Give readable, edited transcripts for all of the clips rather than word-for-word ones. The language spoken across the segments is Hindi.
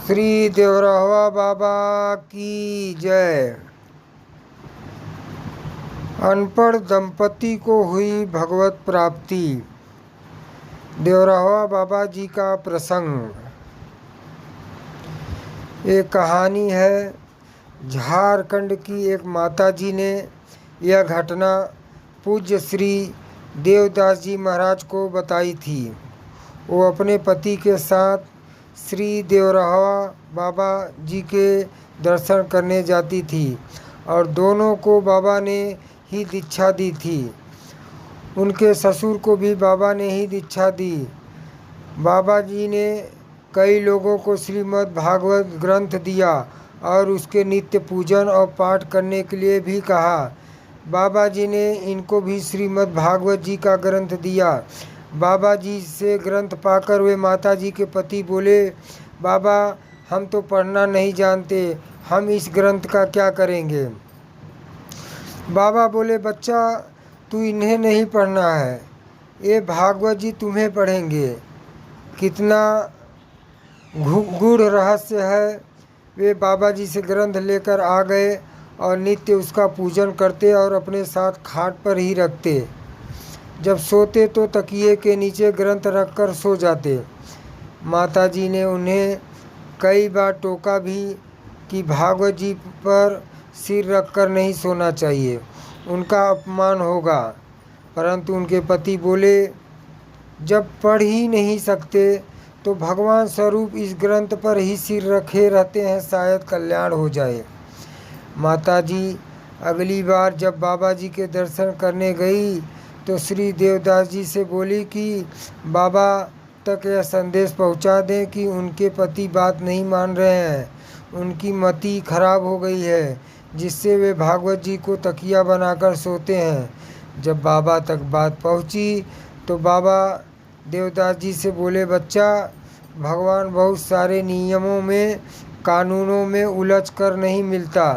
श्री देवरहवा बाबा की जय। अनपढ़ दंपति को हुई भगवत प्राप्ति। देवरहवा बाबा जी का प्रसंग। एक कहानी है। झारखंड की एक माता जी ने यह घटना पूज्य श्री देवदास जी महाराज को बताई थी। वो अपने पति के साथ श्री देवरहवा बाबा जी के दर्शन करने जाती थी और दोनों को बाबा ने ही दीक्षा दी थी। उनके ससुर को भी बाबा ने ही दीक्षा दी। बाबा जी ने कई लोगों को श्रीमद् भागवत ग्रंथ दिया और उसके नित्य पूजन और पाठ करने के लिए भी कहा। बाबा जी ने इनको भी श्रीमद् भागवत जी का ग्रंथ दिया। बाबा जी से ग्रंथ पाकर वे माता जी के पति बोले, बाबा हम तो पढ़ना नहीं जानते, हम इस ग्रंथ का क्या करेंगे। बाबा बोले, बच्चा तू इन्हें नहीं पढ़ना है, ये भागवत जी तुम्हें पढ़ेंगे। कितना गूढ़ रहस्य है। वे बाबा जी से ग्रंथ लेकर आ गए और नित्य उसका पूजन करते और अपने साथ खाट पर ही रखते। जब सोते तो तकिए के नीचे ग्रंथ रखकर सो जाते। माता जी ने उन्हें कई बार टोका भी कि भागवत जी पर सिर रखकर नहीं सोना चाहिए, उनका अपमान होगा। परंतु उनके पति बोले, जब पढ़ ही नहीं सकते तो भगवान स्वरूप इस ग्रंथ पर ही सिर रखे रहते हैं, शायद कल्याण हो जाए। माता जी अगली बार जब बाबा जी के दर्शन करने गई तो श्री देवदास जी से बोली कि बाबा तक यह संदेश पहुंचा दें कि उनके पति बात नहीं मान रहे हैं, उनकी मति खराब हो गई है, जिससे वे भागवत जी को तकिया बनाकर सोते हैं। जब बाबा तक बात पहुंची तो बाबा देवदास जी से बोले, बच्चा भगवान बहुत सारे नियमों में कानूनों में उलझ कर नहीं मिलता।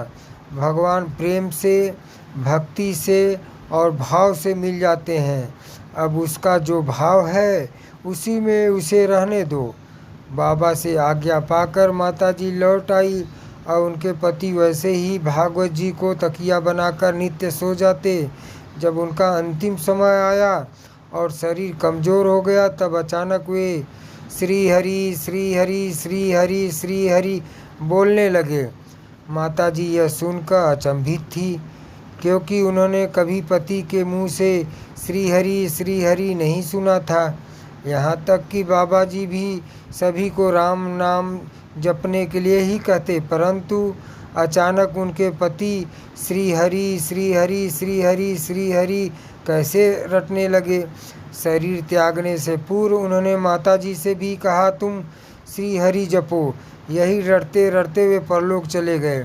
भगवान प्रेम से, भक्ति से और भाव से मिल जाते हैं। अब उसका जो भाव है उसी में उसे रहने दो। बाबा से आज्ञा पाकर माता जी लौट आई और उनके पति वैसे ही भागवत जी को तकिया बनाकर नित्य सो जाते। जब उनका अंतिम समय आया और शरीर कमज़ोर हो गया तब अचानक वे श्री हरि श्री हरि श्री हरि श्री हरि बोलने लगे। माता जी यह सुनकर अचंभित थी, क्योंकि उन्होंने कभी पति के मुंह से श्री हरि नहीं सुना था। यहाँ तक कि बाबा जी भी सभी को राम नाम जपने के लिए ही कहते, परंतु अचानक उनके पति श्री हरि श्री हरि श्री हरि श्री हरि कैसे रटने लगे। शरीर त्यागने से पूर्व उन्होंने माता जी से भी कहा, तुम श्री हरि जपो। यही रटते रटते वे परलोक चले गए।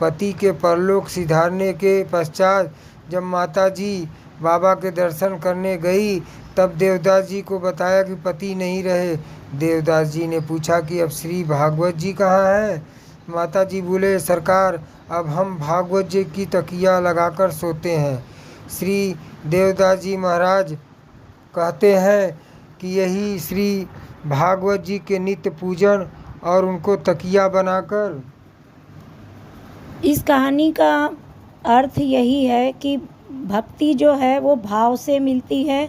पति के परलोक सिधारने के पश्चात जब माता जी बाबा के दर्शन करने गई तब देवदास जी को बताया कि पति नहीं रहे। देवदास जी ने पूछा कि अब श्री भागवत जी कहाँ हैं। माता जी बोले, सरकार अब हम भागवत जी की तकिया लगाकर सोते हैं। श्री देवदास जी महाराज कहते हैं कि यही श्री भागवत जी के नित्य पूजन और उनको तकिया बनाकर। इस कहानी का अर्थ यही है कि भक्ति जो है वो भाव से मिलती है।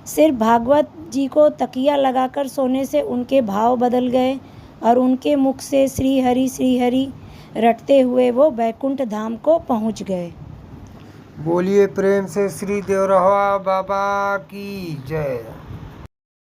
सिर्फ भागवत जी को तकिया लगाकर सोने से उनके भाव बदल गए और उनके मुख से श्री हरि रटते हुए वो बैकुंठ धाम को पहुंच गए। बोलिए प्रेम से श्री देवरहवा बाबा की जय।